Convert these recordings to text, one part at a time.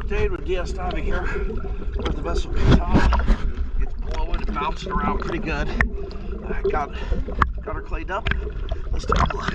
Day with DS diving here, where the vessel Katana gets blowing and bouncing around pretty good. Got her cleaned up. Let's take a look.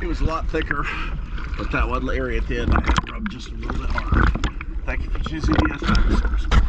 It was a lot thicker, but that one area at the end I had to rub just a little bit harder. Thank you for choosing DS Diving Service.